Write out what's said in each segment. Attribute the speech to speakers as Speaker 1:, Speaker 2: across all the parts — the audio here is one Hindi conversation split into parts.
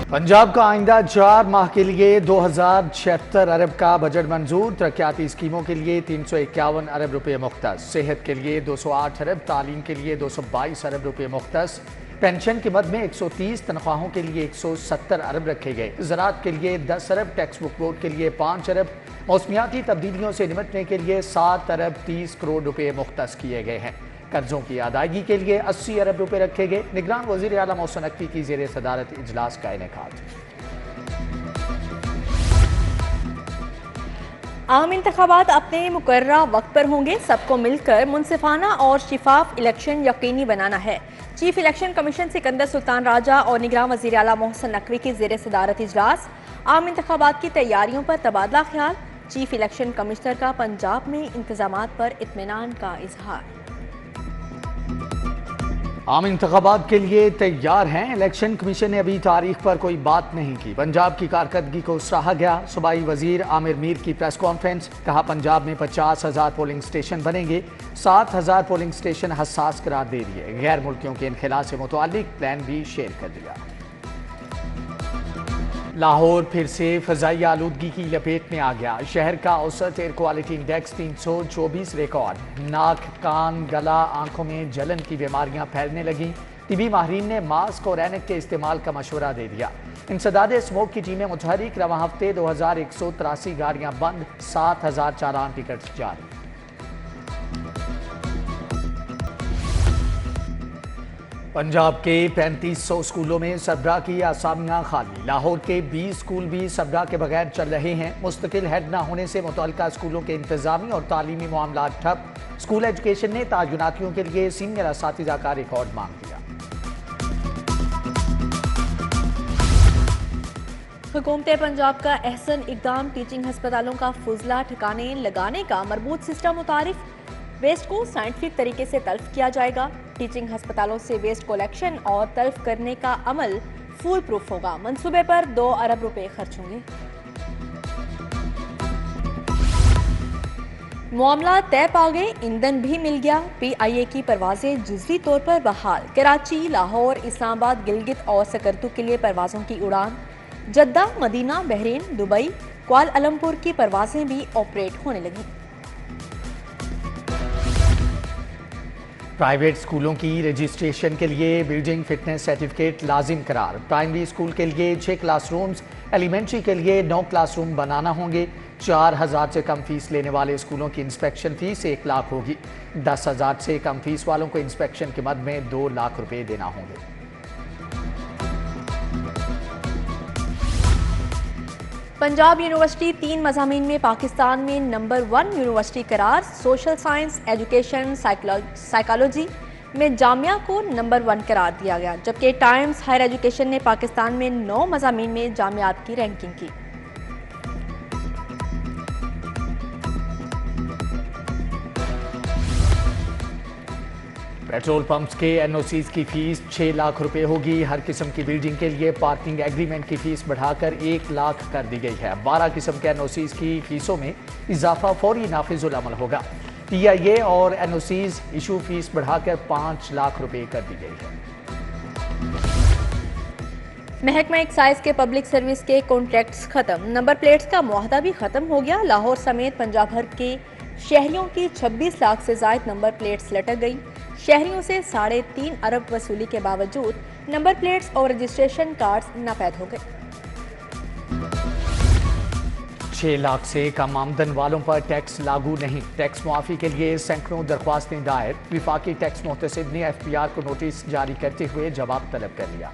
Speaker 1: पंजाब का आइंदा 4 माह के लिए 2076 अरब का बजट मंजूर। तरक्याती स्कीमों के लिए 351 अरब रुपए मुख्तस, सेहत के लिए 208 अरब, तालीम के लिए 222 अरब रुपए मुख्तस, पेंशन की मद में 130, तनख्वाहों के लिए 170 अरब रखे गए। ज़राअत के लिए 10 अरब, टैक्स बुक बोर्ड के लिए 5 अरब, मौसमियाती तब्दीलियों से निपटने के लिए 7 अरब 30 करोड़ रुपए मुख्तस किए गए हैं। कर्जों की अदायगी के लिए 80 अरब रुपए रखे गए। निगरान वज़ीर आला मोहसिन नकवी की ज़ेर सदारत इजलास का इनेकाद।
Speaker 2: आम इंतखाबात अपने मुकर्ररा वक्त पर होंगे। सबको मिलकर मुनसिफाना और शिफाफ इलेक्शन यकीनी बनाना है। Chief election commission Sikandar Sultan Raja और निगरान वज़ीर आला मोहसिन नकवी की ज़ेर सदारत इजलास। आम इंतखाबात की तैयारियों पर तबादला ख्याल। चीफ इलेक्शन कमिश्नर का पंजाब में इंतजामात पर इत्मीनान का इजहार।
Speaker 1: आम इंतखाबात के लिए तैयार हैं। इलेक्शन कमीशन ने अभी तारीख पर कोई बात नहीं की। पंजाब की कारकर्दगी को सराहा गया। सूबाई वजीर आमिर मीर की प्रेस कॉन्फ्रेंस। कहा पंजाब में 50,000 पोलिंग स्टेशन बनेंगे। 7,000 पोलिंग स्टेशन हसास करार दे दिए। गैर मुल्कियों के इनखिला से मुतालिक प्लान भी शेयर कर दिया। लाहौर फिर से फजाई आलूदगी की लपेट में आ गया। शहर का औसत एयर क्वालिटी इंडेक्स 324 रिकॉर्ड। नाक, कान, गला, आंखों में जलन की बीमारियां फैलने लगी। टीबी माहिरीन ने मास्क और ऐनक के इस्तेमाल का मशवरा दे दिया। इंसदाद स्मोक की टीमें मुतहरिक। रवा हफ्ते 2183 गाड़ियां बंद, 7,000 चालान टिकट जारी। पंजाब के 3500 स्कूलों में सबरा की असामियां खाली। लाहौर के 20 स्कूल भी सबरा के बगैर चल रहे हैं। मुस्तकिल हेड न होने से मुतल्लिका स्कूलों के इंतजामी और तालीमी मामला ठप। स्कूल एजुकेशन ने तायुनातियों के लिए सीनियर असातिज़ा का रिकॉर्ड मांग दिया।
Speaker 2: हुकूमत पंजाब का अहसन इकदाम। टीचिंग हस्पतालों का फुजला ठिकाने लगाने का मरबूत सिस्टम मुतारिफ। वेस्ट को साइंटिफिक तरीके से तल्फ किया जाएगा। टीचिंग हस्पतालों से वेस्ट कलेक्शन और तल्फ करने का अमल फूल प्रूफ होगा। मंसूबे पर 2 अरब रुपए खर्च होंगे। मामला तय पा गए, ईंधन भी मिल गया। PIA की परवाजें जुज़वी तौर पर बहाल। कराची, लाहौर, इस्लामाबाद, गिलगित और सकरतू के लिए परवाजों की उड़ान। Jeddah, Medina, Bahrain, Dubai, Kuala Lumpur की परवाजें भी ऑपरेट होने लगी।
Speaker 1: प्राइवेट स्कूलों की रजिस्ट्रेशन के लिए बिल्डिंग फिटनेस सर्टिफिकेट लाजिम करार। प्राइमरी स्कूल के लिए 6 क्लासरूम्स, एलिमेंट्री के लिए 9 क्लासरूम बनाना होंगे। 4,000 से कम फीस लेने वाले स्कूलों की इंस्पेक्शन फीस 1 लाख होगी। 10,000 से कम फीस वालों को इंस्पेक्शन के मद में 2 लाख रुपए देना होंगे।
Speaker 2: पंजाब यूनिवर्सिटी 3 मज़ामीन में पाकिस्तान में नंबर 1 यूनिवर्सिटी करार। सोशल साइंस, एजुकेशन, साइकोलॉजी में जामिया को नंबर 1 करार दिया गया, जबकि टाइम्स हायर एजुकेशन ने पाकिस्तान में 9 मज़ामीन में जामियात की रैंकिंग की।
Speaker 1: पेट्रोल पंप्स के NOCs की फीस 6 लाख रुपए होगी। हर किस्म की बिल्डिंग के लिए पार्किंग एग्रीमेंट की फीस बढ़ाकर 1 लाख कर दी गई है। 12 किस्म के NOCs की फीसों में इजाफा फौरी नाफिजुल अमल होगा। PIA और NOCs इशू फीस बढ़ाकर 5 लाख रुपए कर दी गई है।
Speaker 2: महकमा एक्साइज के पब्लिक सर्विस के कॉन्ट्रैक्ट्स खत्म। नंबर प्लेट्स का मुआहदा भी खत्म हो गया। लाहौर समेत पंजाब भर के शहरियों की 26 लाख से ज्यादा नंबर प्लेट्स लटक गई। शहरियों से 3.5 अरब वसूली के बावजूद नंबर प्लेट्स और रजिस्ट्रेशन कार्ड्स नापैद हो गए।
Speaker 1: 6 लाख से कम आमदन वालों पर टैक्स लागू नहीं। टैक्स मुआफी के लिए सैकड़ों दरख्वास्तें दायर। विफाकी टैक्स मुहतसिब ने FPR को नोटिस जारी करते हुए जवाब तलब कर लिया।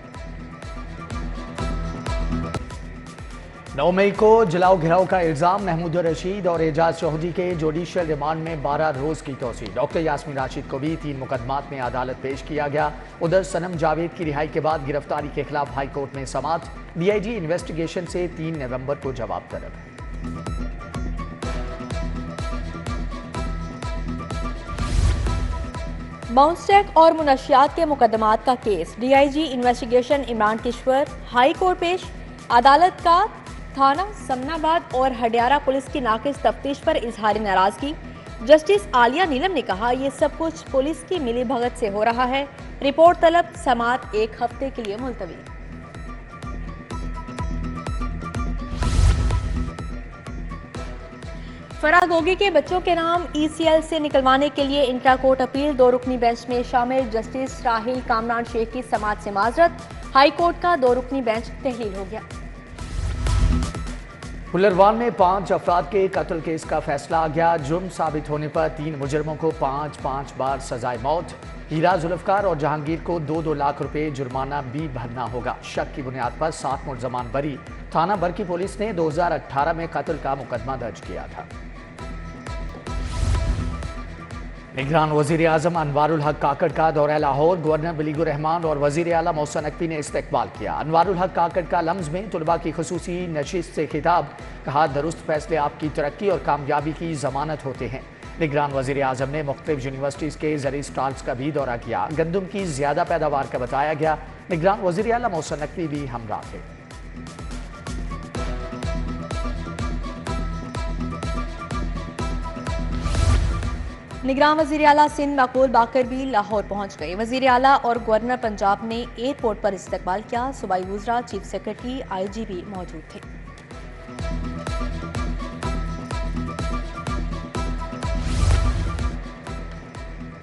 Speaker 1: 9 मई को जलाओ घिराव का इल्जाम। महमूद रशीद और एजाज चौधरी के जुडिशियल रिमांड में 12 रोज की तोसी। डॉक्टर यास्मीन राशिद को भी 3 मुकदमात में अदालत पेश किया गया। उधर सनम जावेद की रिहाई के बाद गिरफ्तारी के खिलाफ हाई कोर्ट में समाअत। DIG इन्वेस्टिगेशन से 3 नवंबर को जवाब तलब।
Speaker 2: बाउंस टैक और मुनशियात के मुकदमात का केस। DIG investigation Imran Kishwar high court पेश। अदालत का थाना समनाबाद और हडियारा पुलिस की नाकिस तफ्तीश पर इजहार नाराजगी। जस्टिस आलिया नीलम ने कहा, ये सब कुछ पुलिस की मिली भगत से हो रहा है। रिपोर्ट तलब। समाअत 1 हफ्ते के लिए मुलतवी। फरागोगी के बच्चों के नाम ECL से निकलवाने के लिए इंट्रा कोर्ट अपील। 2 रुकनी बेंच में शामिल जस्टिस राहिल कामरान शेख की समाअत से माजरत। हाई कोर्ट का 2 रुकनी बेंच तहलील हो गया।
Speaker 1: फुलरवान में 5 अफराद के कत्ल केस का फैसला आ गया। जुर्म साबित होने पर 3 मुजरमों को 5-5 बार सजाए मौत। हीरा जुल्फकार और जहांगीर को 2-2 लाख रुपए जुर्माना भी भरना होगा। शक की बुनियाद पर 7 मुलजमान बरी। थाना बर की पुलिस ने 2018 में कत्ल का मुकदमा दर्ज किया था। निगरान वजीर आजम अनवारुल हक काकड़ का दौरा लाहौर। गवर्नर वलीगुर रहमान और वजीर आला मोहसिन नकवी ने इस्तकबाल किया। अनवारुल हक काकड़ का लम्ज में तुलबा की खुसूसी नशिस्त से खिताब। कहा, दुरुस्त फैसले आपकी तरक्की और कामयाबी की जमानत होते हैं। निगरान वजीर आजम ने मुख्तलिफ यूनिवर्सिटीज़ के ज़री स्टॉल्स का भी दौरा किया। गंदम की ज्यादा पैदावार का बताया गया। निगरान वजीर आला मोहसिन नकवी भी हमरा थे।
Speaker 2: निगरान वजीर आला सिंध मकबूल बाकर भी लाहौर पहुंच गए। वजीर आला और गवर्नर पंजाब ने एयरपोर्ट पर इस्तकबाल किया। सूबाई वज़रा, चीफ सेक्रेटरी, IG भी मौजूद थे।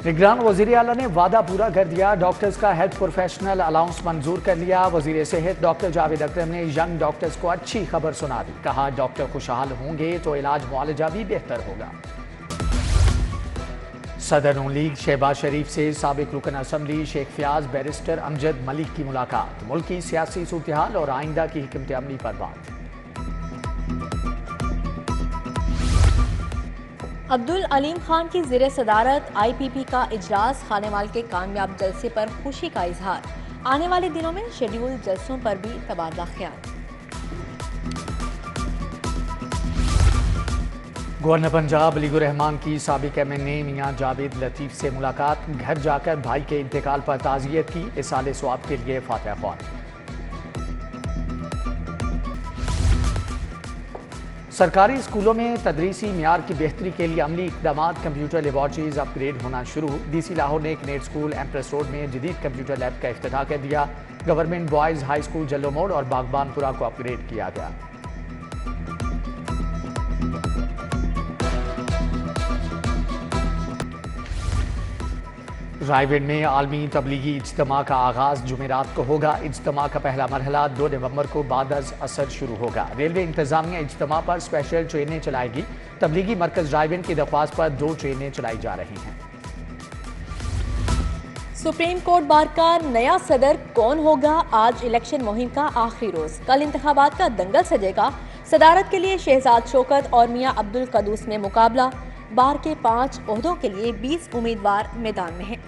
Speaker 1: निगरान वजीर आला ने वादा पूरा कर दिया। डॉक्टर्स का हेल्थ प्रोफेशनल अलाउंस मंजूर कर लिया। वजीर सेहत डॉक्टर जावेद अकरम ने यंग डॉक्टर्स को अच्छी खबर सुना दी। कहा, डॉक्टर खुशहाल होंगे तो इलाज मुआलजा भी बेहतर होगा। सदर नून लीग शहबाज शरीफ से साबिक रुकन असम्बली शेख फयाज बैरिस्टर अमजद मलिक की मुलाकात। मुल्क की सियासी सूरत हाल और आइंदा की हिकमत अमली पर बात।
Speaker 2: अब्दुल अलीम खान की ज़ेर सदारत IPP का इजलास। खानेवाल के कामयाब जलसे पर खुशी का इजहार। आने वाले दिनों में शेड्यूल जलसों पर भी तबादला ख्याल।
Speaker 1: गवर्नर पंजाब वलीगुर रहमान की साबिक MNA मियां जावेद लतीफ से मुलाकात। घर जाकर भाई के इंतकाल पर ताज़ियत की। इसाले स्वाब के लिए फातिहा ख्वान। सरकारी स्कूलों में तदरीसी मियार की बेहतरी के लिए अमली इकदाम। कंप्यूटर लेबॉर्ट्रीज अपग्रेड होना शुरू। DC लाहौर ने एक नेट स्कूल एम्प्रेस रोड में जदीद कंप्यूटर लैब का इफ्तिताह कर दिया। गवर्नमेंट बॉयज़ हाई स्कूल जल्लो मोड़ और बागबानपुरा को अपग्रेड किया गया। रायवेड में आलमी तबलीगी इज्तिमा का आगाज जुमेरात को होगा। इज्तिमा का पहला मरहला 2 नवंबर को बाद असर शुरू होगा। रेलवे इंतजामिया इज्तिमा पर स्पेशल ट्रेनें चलाएगी। तबलीगी मरकज रायवेड की दरख्वास्त पर 2 ट्रेनें चलाई जा रही हैं।
Speaker 2: सुप्रीम कोर्ट बार का नया सदर कौन होगा? आज इलेक्शन मुहिम का आखिरी रोज। कल इंतखाबात का दंगल सजेगा। सदारत के लिए शहजाद शौकत और मियां अब्दुल कदूस में मुकाबला। बार के 5 ओहदों के लिए 20 उम्मीदवार मैदान में हैं।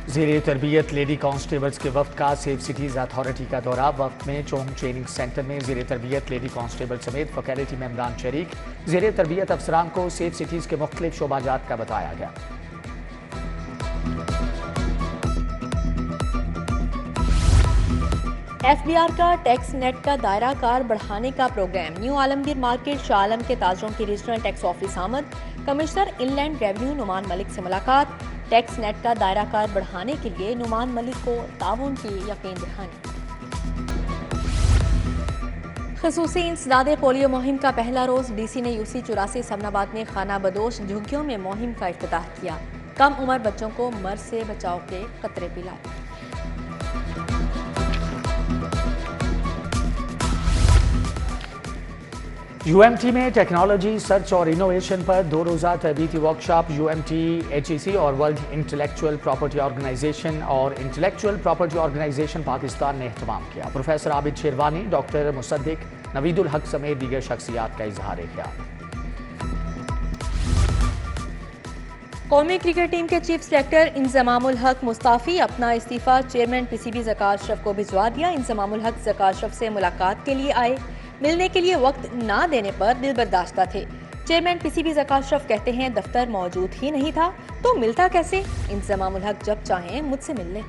Speaker 1: ज़ेरे तरबियत लेडी कांस्टेबल्स के वफ्द का सेफ सिटीज़ अथॉरिटी का दौरा। वफ्द में चौंग ट्रेनिंग सेंटर में ज़ेरे तरबियत लेडी कांस्टेबल समेत फैकल्टी मेंबरान शरीक। ज़ेरे तरबियत अफसरान को सेफ सिटीज़ के मुख्तलिफ शोबाजात का बताया गया।
Speaker 2: FBR का टैक्स नेट का दायरा कार बढ़ाने का programme. New Alamgir market Shah Alam के ताजरों की रीजनल टैक्स ऑफिस आमद। Commissioner inland revenue Numan Malik से मुलाकात। टैक्स नेट का दायरा कार बढ़ाने के लिए नुमान मलिक को ताउन की यकीन दहानी। खसूसी इंसदादे पोलियो मुहिम का पहला रोज। DC ने UC 84 समनाबाद में खाना बदोश झुग्गियों में मुहिम का इफ्तिताह किया। कम उम्र बच्चों को मर्ज से बचाव के कतरे पिलाए।
Speaker 1: UMT में टेक्नोलॉजी सर्च और इनोवेशन पर 2 रोज़ा तरबीती वर्कशॉप। UMT HEC और वर्ल्ड इंटेलेक्चुअल प्रॉपर्टी ऑर्गेनाइजेशन और इंटेलेक्चुअल प्रॉपर्टी ऑर्गेनाइजेशन पाकिस्तान ने एहतमाम किया। प्रोफेसर आबिद शेरवानी, डॉक्टर मुसद्दिक, नवीदुल हक समेत दीगर शख्सियात का इजहार ख्याल।
Speaker 2: कौमी क्रिकेट टीम के चीफ सेलेक्टर इंजमामुल हक मुस्ताफी। अपना इस्तीफा चेयरमैन PCB ज़का अशरफ को भिजवा दिया। इंजमामुल हक ज़का अशरफ से मुलाकात के लिए आए। मिलने के लिए वक्त ना देने पर दिल बर्दाश्ता थे। चेयरमैन PCB ज़का अशरफ कहते हैं दफ्तर मौजूद ही नहीं था तो मिलता कैसे? इंजमामुल हक जब चाहें मुझसे मिल लें।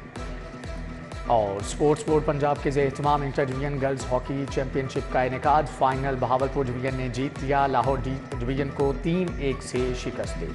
Speaker 1: और स्पोर्ट्स बोर्ड पंजाब के एहतमाम inter division girls hockey championship का इनेकाद। फाइनल बहावलपुर डिवीजन ने जीत लिया। लाहौर डिवीजन को 3-1 से शिकस्त दी।